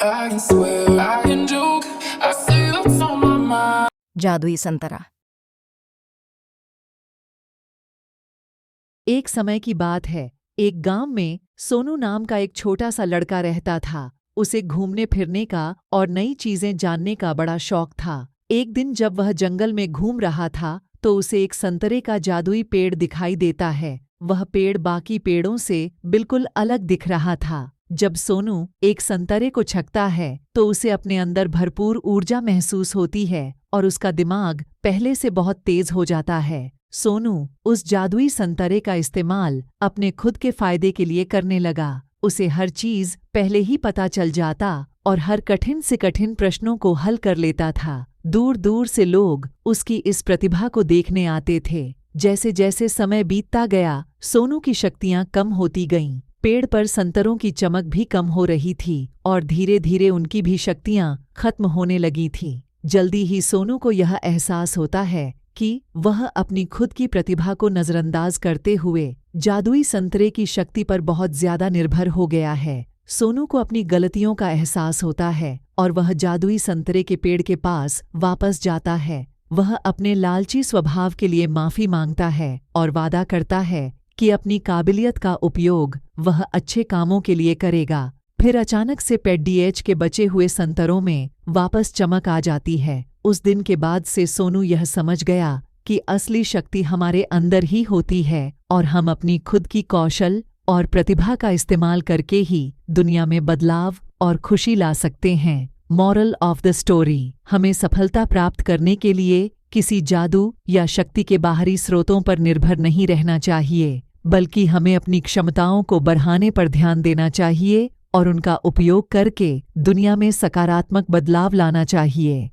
I can swear, I can joke, I say what's on my mind. जादुई संतरा। एक समय की बात है, एक गांव में सोनू नाम का एक छोटा सा लड़का रहता था। उसे घूमने फिरने का और नई चीजें जानने का बड़ा शौक था। एक दिन जब वह जंगल में घूम रहा था तो उसे एक संतरे का जादुई पेड़ दिखाई देता है। वह पेड़ बाकी पेड़ों से बिल्कुल अलग दिख रहा था। जब सोनू एक संतरे को छकता है तो उसे अपने अंदर भरपूर ऊर्जा महसूस होती है और उसका दिमाग पहले से बहुत तेज हो जाता है। सोनू उस जादुई संतरे का इस्तेमाल अपने खुद के फायदे के लिए करने लगा। उसे हर चीज पहले ही पता चल जाता और हर कठिन से कठिन प्रश्नों को हल कर लेता था। दूर दूर से लोग उसकी इस प्रतिभा को देखने आते थे। जैसे जैसे समय बीतता गया, सोनू की शक्तियां कम होती गईं। पेड़ पर संतरों की चमक भी कम हो रही थी और धीरे धीरे उनकी भी शक्तियां खत्म होने लगी थीं। जल्दी ही सोनू को यह एहसास होता है कि वह अपनी खुद की प्रतिभा को नजरअंदाज करते हुए जादुई संतरे की शक्ति पर बहुत ज्यादा निर्भर हो गया है। सोनू को अपनी गलतियों का एहसास होता है और वह जादुई संतरे के पेड़ के पास वापस जाता है। वह अपने लालची स्वभाव के लिए माफी मांगता है और वादा करता है कि अपनी काबिलियत का उपयोग वह अच्छे कामों के लिए करेगा। फिर अचानक से पेडीएच के बचे हुए संतरों में वापस चमक आ जाती है। उस दिन के बाद से सोनू यह समझ गया कि असली शक्ति हमारे अंदर ही होती है और हम अपनी खुद की कौशल और प्रतिभा का इस्तेमाल करके ही दुनिया में बदलाव और खुशी ला सकते हैं। मॉरल ऑफ द स्टोरी: हमें सफलता प्राप्त करने के लिए किसी जादू या शक्ति के बाहरी स्रोतों पर निर्भर नहीं रहना चाहिए, बल्कि हमें अपनी क्षमताओं को बढ़ाने पर ध्यान देना चाहिए और उनका उपयोग करके दुनिया में सकारात्मक बदलाव लाना चाहिए।